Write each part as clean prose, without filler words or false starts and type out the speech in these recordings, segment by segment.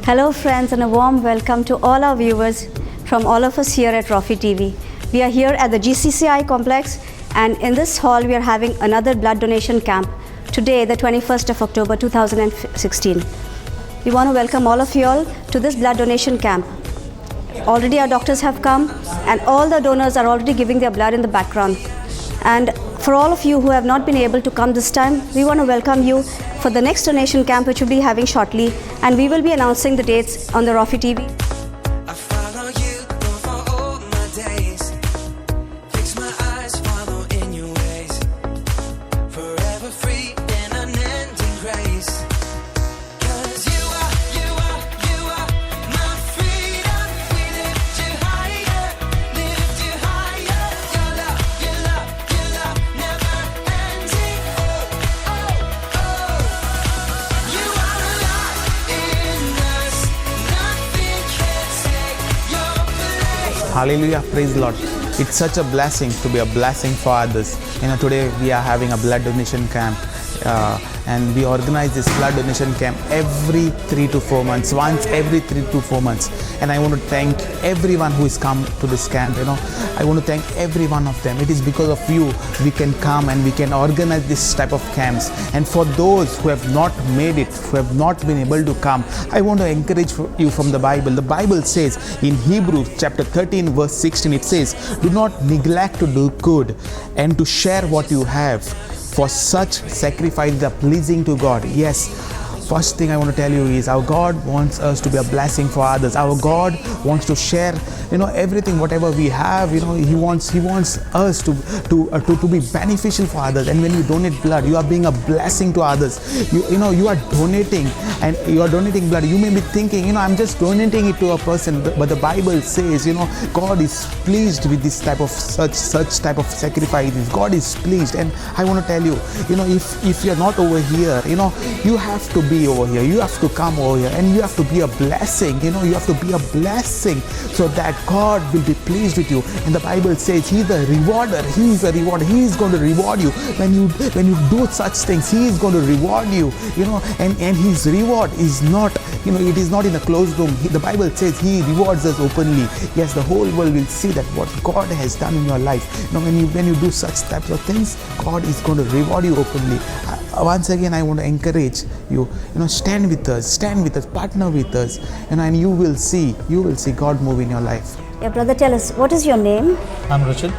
Hello friends, and a warm welcome to all our viewers from all of us here at Rofi TV. We are here at the GCCI complex, and in this hall we are having another blood donation camp today, the 21st of October 2016. We want to welcome all of you all to this blood donation camp. Already our doctors have come and all the donors are already giving their blood in the background. And for all of you who have not been able to come this time, we want to welcome you for the next donation camp, which we'll be having shortly, and we will be announcing the dates on the Rofi TV. I follow you for all my days. Fix my eyes, follow in your ways. Forever free in unending grace. 'Cause you are my freedom. We lift you higher, lift you higher. Your love, never ending. You are alive in us. Nothing can take your place. Hallelujah, praise the Lord. It's such a blessing to be a blessing for others. Today we are having a blood donation camp, and we organize this blood donation camp every 3 to 4 months, once every 3 to 4 months. And I want to thank everyone who has come to this camp. I want to thank every one of them. It is because of you we can come and we can organize this type of camps. And for those who have not made it, who have not been able to come, I want to encourage you from the Bible. The Bible says in Hebrews chapter 13 verse 16, it says, "Do not neglect to do good and to share what you have, for such sacrifices are pleasing to God." Yes, first thing I want to tell you is our God wants us to be a blessing for others. Our God wants to share, everything, whatever we have. He wants us to be beneficial for others. And when you donate blood, you are being a blessing to others. You are donating, and you are donating blood. You may be thinking, I'm just donating it to a person, but the Bible says, God is pleased with this type of such type of sacrifices. God is pleased, and I want to tell you, if you're not over here, you have to be over here. You have to come over here, and you have to be a blessing. You have to be a blessing so that God will be pleased with you. And the Bible says He's a rewarder. He is a rewarder. He is going to reward you when you do such things. He is going to reward you. And His reward is not, it is not in a closed room. The Bible says He rewards us openly. Yes, the whole world will see that what God has done in your life. When you do such types of things, God is going to reward you openly. Once again, I want to encourage you. Stand with us, partner with us, and you will see God move in your life. Yeah, brother, tell us, what is your name? I'm Richard.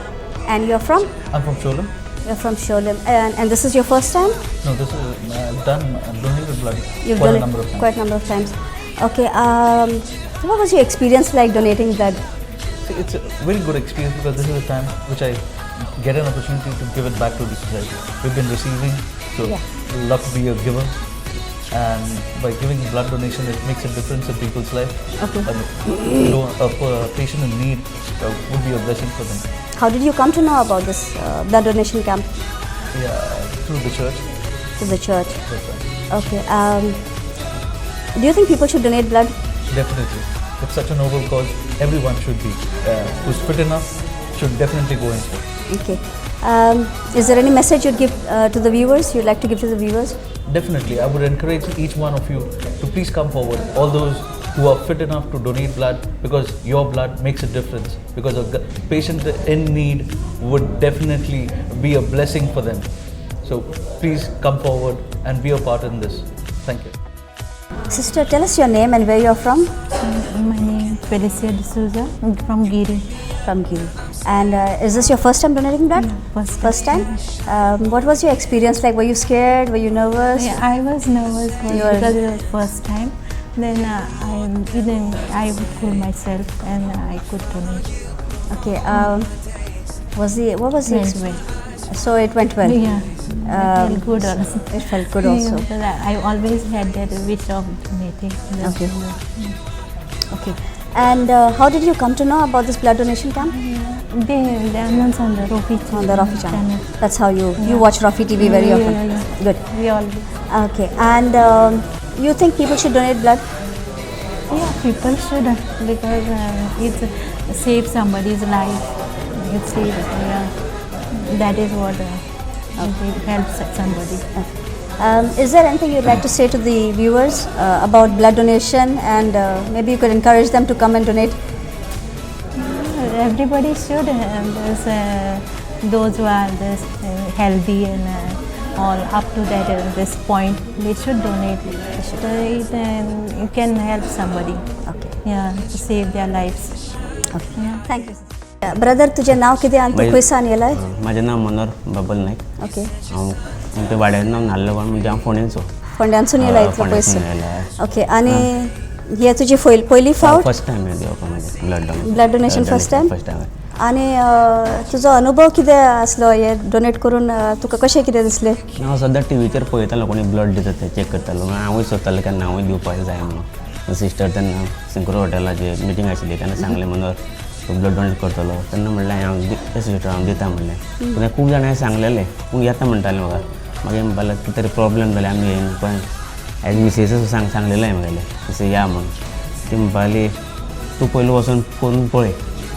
And you're from? I'm from Sholem. You're from Sholem. And this is your first time? No, this is donated blood You've quite done a it number of times. quite a number of times. Okay. So what was your experience like donating blood? See, it's a very good experience because this is a time which I get an opportunity to give it back to the society. We've been receiving, so love to be a giver. And by giving blood donation, it makes a difference in people's life. Okay. And a patient in need would be a blessing for them. How did you come to know about this blood donation camp? Yeah, through the church. To the church. That's right. Okay. Do you think people should donate blood? Definitely. It's such a noble cause. Everyone should be. Who's fit enough should definitely go in for it. Okay. Is there any message you'd give to the viewers? You'd like to give to the viewers? Definitely. I would encourage each one of you to please come forward. All those who are fit enough to donate blood, because your blood makes a difference. Because a patient in need would definitely be a blessing for them. So please come forward and be a part in this. Thank you. Sister, tell us your name and where you're from. My name is Felicia D'Souza. I'm from Giri. From Giri. And is this your first time donating blood? Yeah, First time? What was your experience like? Were you scared? Were you nervous? Yeah, I was nervous You were- because it was first time. Then I would cool myself and I could donate. Okay. What was the Went experience? So it went well. Yeah, I felt good also. It felt good also. Because I always had that wish of donating. Okay. Okay. And how did you come to know about this blood donation camp? They announced on the Rofi On the Rofi channel. That's how you watch Rofi TV very often. Yeah. Good. We all do. Okay. And you think people should donate blood? Yeah, people should because it saves somebody's life. It saves, that is what it helps somebody. Is there anything you'd like to say to the viewers about blood donation, and maybe you could encourage them to come and donate? Everybody should have this, those who are this healthy and all up to that this point, they should donate. You can help somebody. Okay. Yeah, to save their lives. Okay. Yeah. Thank you. Brother तुझे नाव कितें आनी तूं खंयसान आयलाय? माझें नाव मनोहर बाबल नायक. Okay. हांव ते वाड्यार नांव नाल्लगोण म्हणजे हांव फोंडेंचो. फोंड्यांसून येयला इतलो पयस. ओके. आनी हे तुजी पयली फावट? फर्स्ट टायम येवप म्हाजें blood donation. Blood donation first time? First time. आनी तुजो अनुभव कितें आसलो हे डोनेट करून तुका कशें कितें दिसलें? हांव सद्दां टिवीचेर पळयतालो कोणी ब्लड दिता ते चॅक करतालो. हांवूय सोदतालो केन्ना हांवूय दिवपाक जाय म्हणून. सिस्टर तेन्ना सिंक्रो हॉटेलाचेर मिटींग आशिल्ली तेन्ना सांगलें मनोहर तूं ब्लड डोनेट करतलो. तेन्ना म्हणलें हांव सिस्टर हांव दिता म्हणलें. पूण खूब जाणांनी सांगलेलें पूण येता म्हणटालें म्हाका. मागीर म्हणपाक कितें तरी प्रॉब्लेम जाले आमी येयन पण एज मिसेस सांगलेलें म्हगेलें तशें या म्हणून. ती म्हणपाक लागली तूं पयलीं वचून करून पळय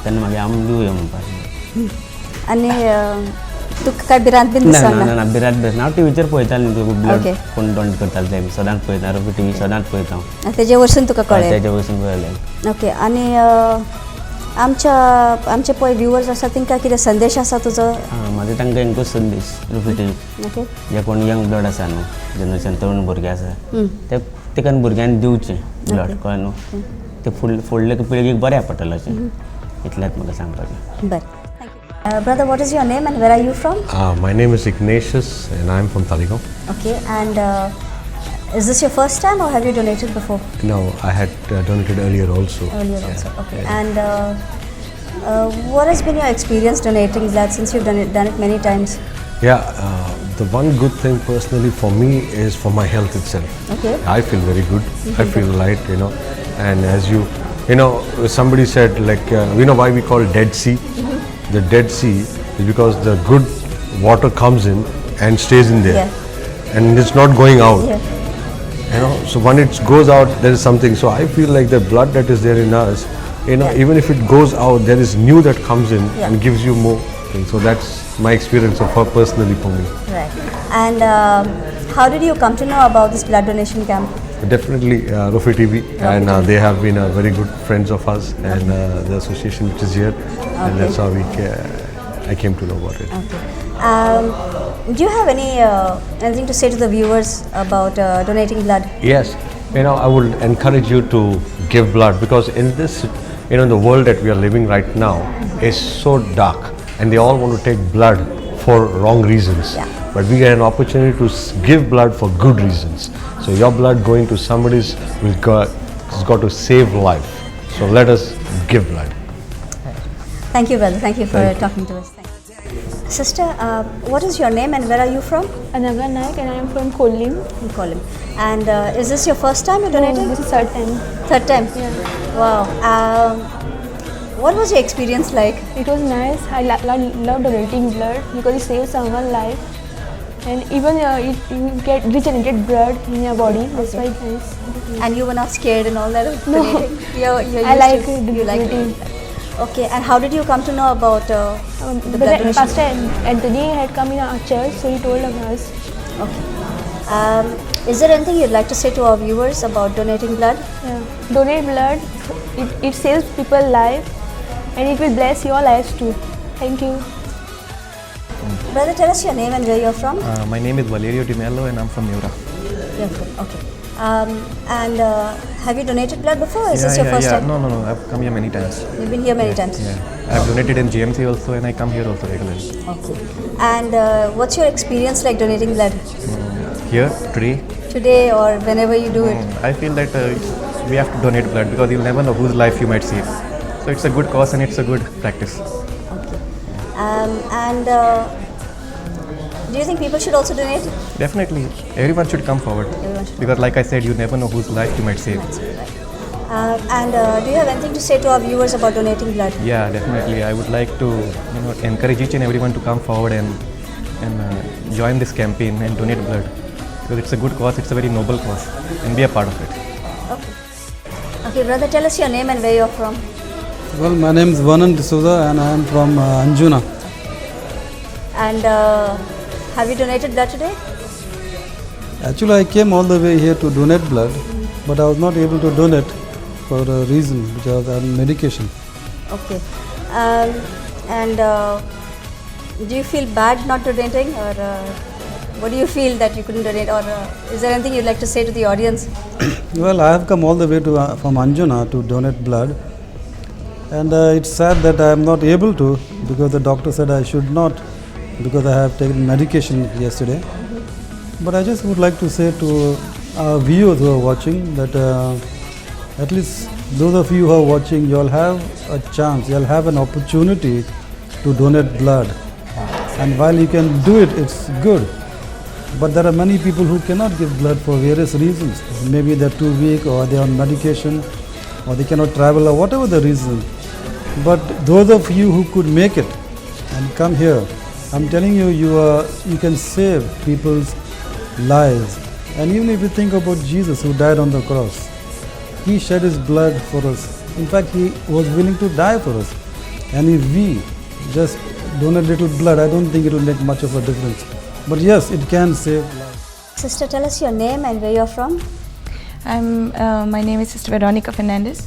तेन्ना मागीर आमी दिवया म्हणपाक. आनी तुका काय भिरांत बीन ना दिसना? ना ना भिरांत बस हांव टिवीचेर पळयतालें न्ही ब्लड ओके. कोण डोनेट करताले ते सदांच पळयता रोखी टिवी सदांच पळयता हांव. तेजे वरसून तुका कळ्ळें? तेजे वयसून कळलें. ओके. आनी आमचे पळय व्ह्युअर्स आसा तांकां कितें संदेश आसा तुजो? म्हाजो तांकां एकूच संदेश रोखी टिवी ओके. जे कोण यंग ब्लड आसा न्हू जनरेशन तरूण भुरगे आसा ते तेका भुरग्यांनी दिवचें ब्लड कळ्ळें न्हू. ते फुडले पिळगेक बऱ्या पडटलें अशें इतलेंच म्हाका सांगपाचें. बरें. Brother, what is your name and where are you from? My name is Ignatius and I'm from Talegaon. Okay. And is this your first time or have you donated before? No, I had donated earlier also. Earlier also. Okay. And what has been your experience donating blood since you've done it many times? Yeah, the one good thing personally for me is for my health itself. Okay. I feel very good. I feel light, and as you know, somebody said like, why we call Dead Sea? The Dead Sea is because the good water comes in and stays in there. Yeah. And it's not going out. Yeah. So when it goes out, there is something. So I feel like the blood that is there in us, even if it goes out, there is new that comes in and gives you more things. So that's my experience of her personally for me. Right. And how did you come to know about this blood donation camp? Definitely Rofi TV, and they have been very good friends of us, and the association which is here, and that's how I came to know about it. Okay. Do you have anything to say to the viewers about donating blood? Yes, I would encourage you to give blood, because in this, the world that we are living right now is so dark, and they all want to take blood for wrong reasons. Yeah. But we get an opportunity to give blood for good reasons. So your blood going to somebody's has got to save life. So let us give blood. Thank you, brother. Thank you for talking to us. Thank you. Sister, what is your name and where are you from? Anaga Naik and I am from Kolim. In Kolim. And is this your first time you donated? This is third time. Third time? Yeah. Wow. What was your experience like? It was nice. I love donating blood because it saves someone's life. And even you get regenerated blood in your body. That's why it's nice. And you were not scared and all that? No. You're I like you like donating. Okay, and how did you come to know about the blood donation? Pastor Anthony had come in our church, so he told us. Okay. Is there anything you'd like to say to our viewers about donating blood? Yeah. Donate blood. It saves people's life, and it will bless your lives too. Thank you. Brother, tell us your name and where you're from. My name is Valerio Di Mello and I'm from Miura. You're from, okay. And have you donated blood before? Is this your first time? No. I've come here many times. You've been here many times? Yeah. I've donated in GMC also, and I come here also regularly. Okay. And what's your experience like donating blood? Here, today, Today or whenever you do it? I feel that we have to donate blood because you'll never know whose life you might save. So it's a good cause and it's a good practice. Okay. And do you think people should also donate? Definitely, everyone should come forward. Everyone should. Because like I said, you never know whose life you might save. And do you have anything to say to our viewers about donating blood? Yeah, definitely. I would like to encourage each and everyone to come forward and join this campaign and donate blood. Because it's a good cause, it's a very noble cause, and be a part of it. Okay, brother, tell us your name and where you're from. Well, my name is Vernon D'Souza and I am from Anjuna. And have you donated blood today? Actually, I came all the way here to donate blood, but I was not able to donate for a reason because I'm on medication. Okay. And do you feel bad not donating, or what do you feel that you couldn't donate, or is there anything you'd like to say to the audience? Well, I have come all the way to from Anjuna to donate blood, and it's sad that I am not able to because the doctor said I should not because I have taken medication yesterday. But I just would like to say to our viewers who are watching that at least those of you who are watching, you'll have a chance, you'll have an opportunity to donate blood. And while you can do it, it's good. But there are many people who cannot give blood for various reasons. Maybe they're too weak, or they're on medication, or they cannot travel, or whatever the reason. But those of you who could make it and come here, I'm telling you, you can save people's lives. And even if you think about Jesus who died on the cross, he shed his blood for us. In fact, he was willing to die for us. And if we just donate little blood, I don't think it will make much of a difference. But yes, it can save lives. Sister, tell us your name and where you're from. My name is Sister Veronica Fernandez.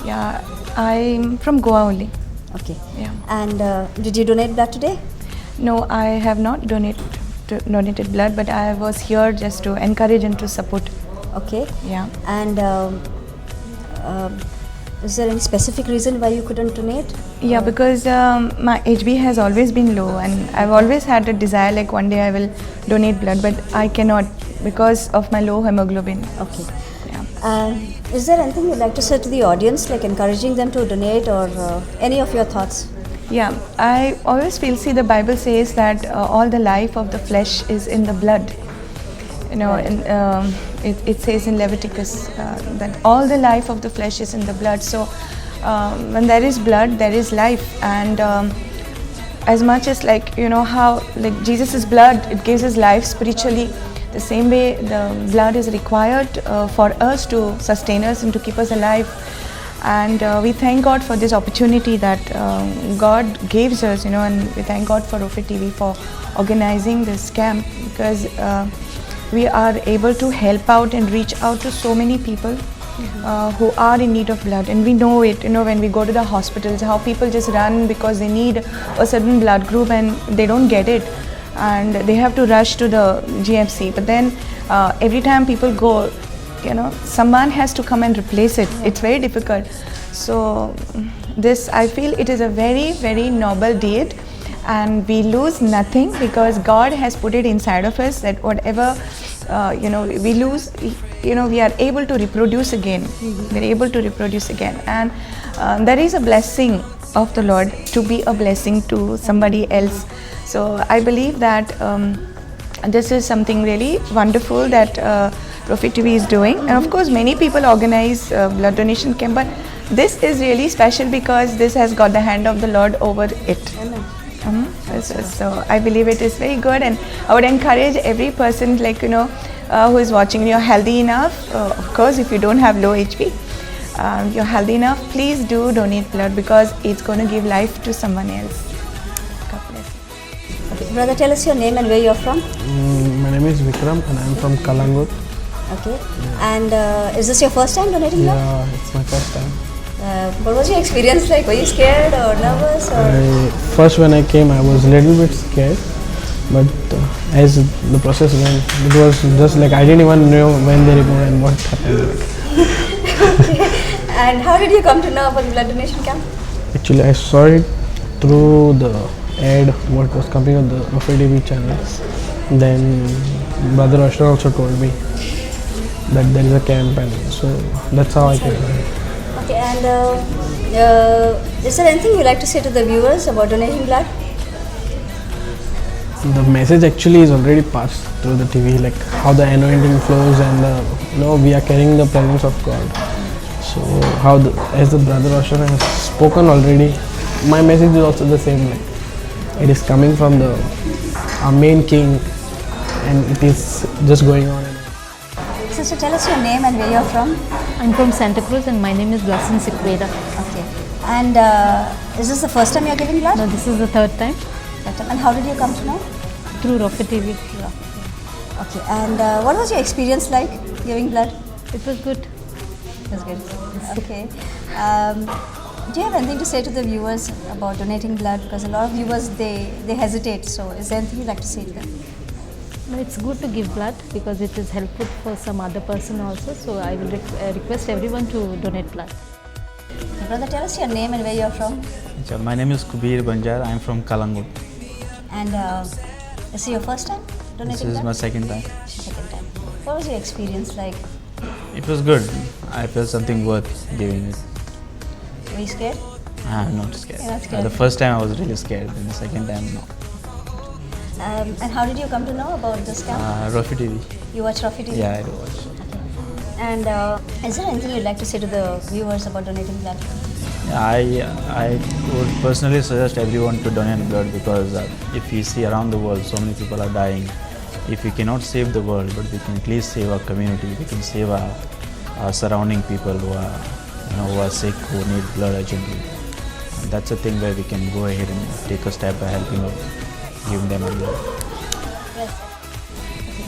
Yeah, I'm from Goa only. Okay. Yeah. And did you donate blood today? No, I have not donated blood, but I was here just to encourage and to support. Okay. Yeah. And is there any specific reason why you couldn't donate? Yeah, because my HB has always been low, and I've always had a desire like one day I will donate blood, but I cannot because of my low hemoglobin. Okay. Yeah. Is there anything you'd like to say to the audience, like encouraging them to donate, or any of your thoughts? Yeah, I always feel, see, the Bible says that all the life of the flesh is in the blood. You know, Right. and it says in Leviticus that all the life of the flesh is in the blood. So when there is blood, there is life. And as much as, like, you know, how like Jesus' blood, it gives us life spiritually, the same way the blood is required for us to sustain us and to keep us alive. And we thank God for this opportunity that God gives us, you know, and we thank God for Rofi TV for organizing this camp, because we are able to help out and reach out to so many people who are in need of blood. And we know it, you know, when we go to the hospitals, how people just run because they need a certain blood group and they don't get it, and they have to rush to the GMC. But then every time people go, you know, someone has to come and replace it. It's very difficult. So this, I feel, it is a very, very noble deed, and we lose nothing because God has put it inside of us that whatever you know, we lose, you know, we are able to reproduce again. We're able to reproduce again, and there is a blessing of the Lord to be a blessing to somebody else. So I believe that this is something really wonderful that Rofi TV is doing. And of course, many people organize blood donation camp, but this is really special because this has got the hand of the Lord over it. So I believe it is very good, and I would encourage every person, like, you know, who is watching, you're healthy enough, of course, if you don't have low HP, you're healthy enough, please do donate blood because it's going to give life to someone else. God bless you. Okay. Brother, tell us your name and where you're from. My name is Vikram and I'm from Kalangut. Okay. And is this your first time donating blood? Yeah, it's my first time. What was your experience like? Were you scared or nervous? Or? First when I came I was a little bit scared, but as the process went, it was just like I didn't even know when they report and what happened. Okay. And how did you come to know about the blood donation camp? Actually I saw it through the ad what was coming on the Rofi TV channel. Then Brother Ashra also told me that there is a camp, and so that's how I came. Okay, and is there anything you'd like to say to the viewers about donating blood? The message actually is already passed through the TV, like how the anointing flows, and you know, we are carrying the presence of God. So how as the Brother Ashra has spoken already, my message is also the same. Like it is coming from our main King, and it is just going on. Sister, tell us your name and where you're from. I'm from Santa Cruz and my name is Blessing Sikweda. Okay. And is this the first time you're giving blood? No, this is the third time. And how did you come to know? Through Rofi TV. Okay, and what was your experience like giving blood? It was good. It was good. Okay. Do you have anything to say to the viewers about donating blood? Because a lot of viewers they hesitate. So, is there anything you'd like to say to them? No, it's good to give blood because it is helpful for some other person also. So I will request everyone to donate blood. Brother, tell us your name and where you're from. My name is Kubir Banjar. I'm from Kalangut. And is this your first time donating This is blood? my second time. Second time. What was your experience like? It was good. I felt something worth giving it. Were you scared? I'm not scared. You're not scared? The first time I was really scared, and the second time no. And how did you come to know about this camp? Rafi TV. You watch Rafi TV? Yeah, I do watch. And is there anything you'd like to say to the viewers about donating blood? I would personally suggest everyone to donate blood because if you see around the world, so many people are dying. If we cannot save the world, but we can at least save our community, we can save our surrounding people who are sick, who need blood urgently. And that's a thing where we can go ahead and take a step by helping them, giving them a blood. Yes.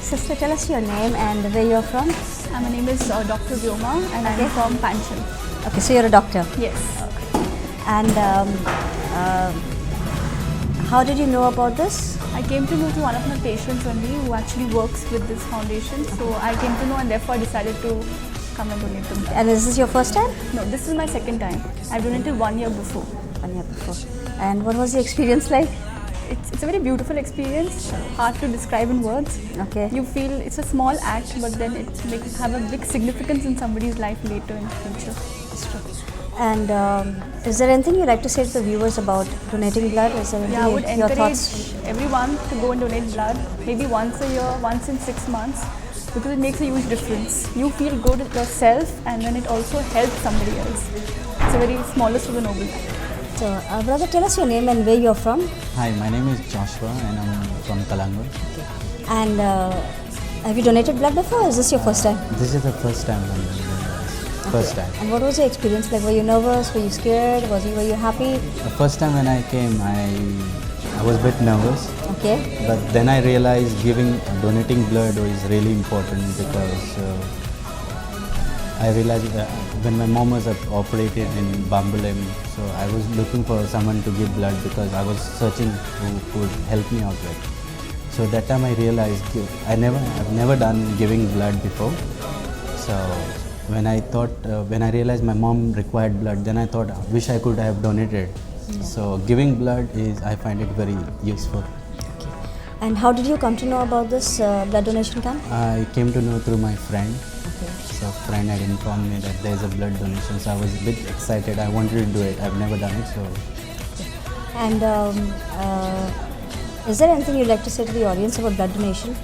Sister, tell us your name and where you're from. My name is Dr. Vyoma and I'm from Panchal. Okay, so you're a doctor. Yes. And how did you know about this? I came to know through one of my patients only who actually works with this foundation. So I came to know and therefore I decided to come and donate to blood. And is this your first time? No, this is my second time. I've donated 1 year before. 1 year before. And what was the experience like? It's a very beautiful experience, hard to describe in words. Okay. You feel it's a small act, but then it makes have a big significance in somebody's life later in the future. That's true. And is there anything you'd like to say to the viewers about donating blood? Is there Yeah, I would your encourage thoughts? everyone to go and donate blood, maybe once a year, once in 6 months, because it makes a huge difference. You feel good yourself and then it also helps somebody else. It's a very smallest of the noble act. So, brother, tell us your name and where you're from. Hi, my name is Joshua and I'm from Kalangur. And have you donated blood before or is this your first time? This is the first time I'm doing this. First time. And what was your experience like? Were you nervous? Were you scared? Were you happy? The first time when I came, I was a bit nervous. Okay. But then I realized donating blood is really important because I realized that when my mom was operated in Bambolim, so I was looking for someone to give blood because I was searching who could help me out with. So that time I realized I've never done giving blood before. So when I realized my mom required blood, then I thought, I wish I could have donated. Yeah. So giving blood I find it very useful. Okay. And how did you come to know about this blood donation camp? I came to know through my friend. Okay. So a friend had informed me that there is a blood donation. So I was a bit excited. I wanted to do it. I've never done it. So. And is there anything you'd like to say to the audience about blood donation?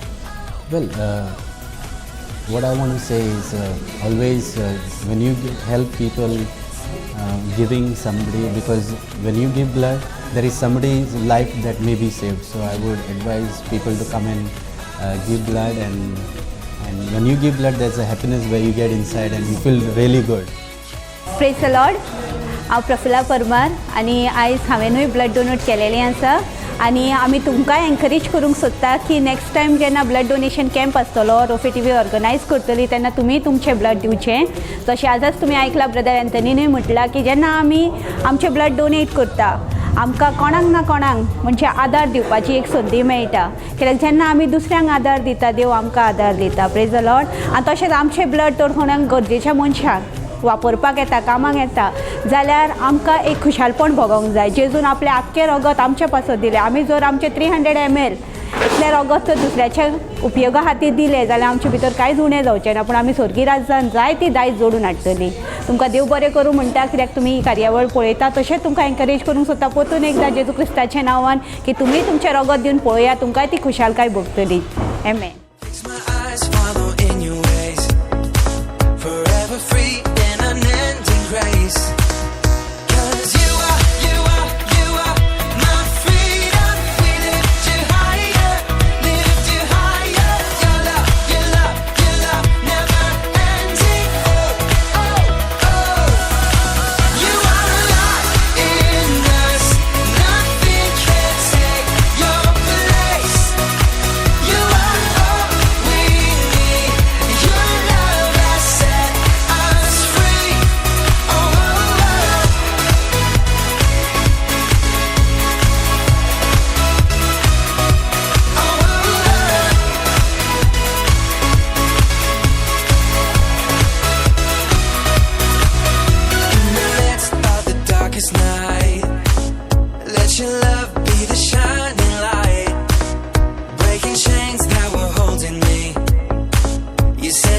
Well, what I want to say is always when you help people, giving somebody, because when you give blood, there is somebody's life that may be saved. So I would advise people to come and give blood, and when you give blood, there's a happiness where you get inside and you feel really good. Praise the Lord. हांव प्रफुल्ला परमार आनी आयज हांवेनूय blood donate केलेलें आसा आनी आमी तुमकां encourage करूंक सोदता की नेक्स्ट टायम जेन्ना ब्लड डोनेशन कॅम्प आसतलो रोफी टीव्ही ऑर्गनायज करतली तेन्ना तुमी तुमचें ब्लड दिवचें. जशें आजच तुमी आयकलां ब्रदर एंथनीनूय म्हटलां की जेन्ना आमी आमचें ब्लड डोनेट करता आमकां कोणाक ना कोणाक म्हणजे आदार दिवपाची एक संदी मेळटा. कित्याक जेन्ना आमी दुसऱ्यांक आदार दिता देव आमकां आदार दिता. Praise the Lord. आनी तशेंच आमचें ब्लड तर कोणाक गरजेच्या मनशाक वापरपाक येता, कामाक येता जाल्यार आमकां एक खुशालपण भोगोंक जाय. जेजून आपलें आख्खें रगत आमच्या पासत दिलें. आमी जर आमचे 300 ml इतलें रगत जर दुसऱ्याच्या उपयोगा खातीर दिलें जाल्यार आमचे भितर कांयच उणें जावचें ना. पूण आमी स्वर्गीय राज्यांत जाय ती दायज जोडून हाडटलीं. तुमकां देव बरें करूं म्हणटा कित्याक तुमी ही कार्यावळ पळयता. तशेंच तुमकां एनकरेज करूंक सोदता परतून एकदां जेजू क्रिस्ताच्या नांवान की तुमी तुमचें रगत दिवन पळोवया, तुमकांय ती खुशालकाय भोगतली. आमेन. Fix my eyes, follow in your ways. Forever free in unending grace. 'Cause you are my freedom. We lift you higher, lift you higher. Your love never ending. Oh, oh, oh. You are alive in us. Nothing can take your place. You are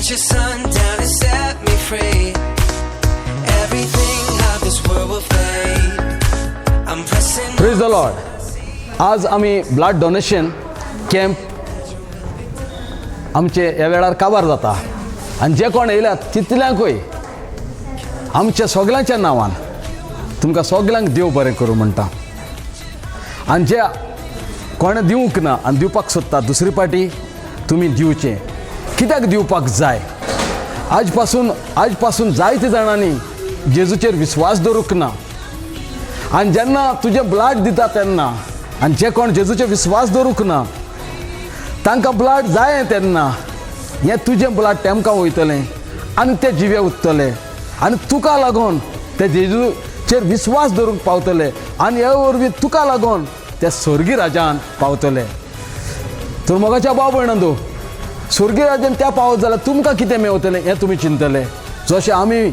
let your sun down and set me free. Everything of this world will fade. I'm pressing praise the Lord. आज आमी blood donation camp आमचे ह्या वेळार काबार जाता आनी जे कोण येयल्यात तितल्यांकूय आमच्या सगळ्यांच्या नांवान तुमकां सगळ्यांक देव बरें करूं म्हणटा. आनी जे कोण दिवंक ना आनी दिवपाक सोदता दुसरी पाटी तुमी दिवचें. कित्याक दिवपाक जाय? आज पासून जायते जाणांनी जेजूचेर विस्वास दवरूंक ना आनी जेन्ना तुजें ब्लड दिता तेन्ना आनी जे कोण जेजूचेर विस्वास दवरूंक ना तांकां ब्लड जाय तेन्ना हें तुजें ब्लड तेमकां वयतलें आनी ते जिवे उत्तले आनी तुका लागून ते जेजूचेर विस्वास दवरूंक पावतले आनी हे वरवीं तुका लागून ते स्वर्गी राज्यान पावतले. तर मोगाच्या भाव भयणांदो, स्वर्गी राज्यान त्या पावत जाल्यार तुमकां कितें मेवतलें हें तुमी चिंतले. जशें आमी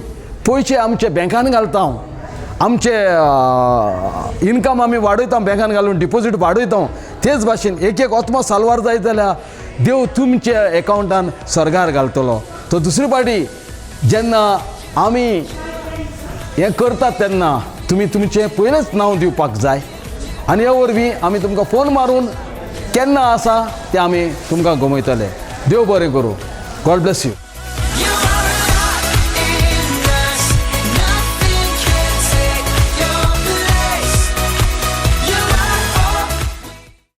पयशे आमचे बँकान घालता, आमचे इनकम आमी वाडयता बँकान घालून डिपॉझीट वाडयता, तेच भाशेन एक ओतमो सालवार जायत जाल्यार देव तुमचे एकावंटान सर्गार घालतलो. तो दुसरी पाटी जेन्ना आमी हें करतात तेन्ना तुमी तुमचें पयलेंच नांव दिवपाक जाय आनी ह्या वरवीं आमी तुमकां फोन मारून केन्ना आसा तें आमी तुमकां गमयतले. देव बरें करूं. God bless you.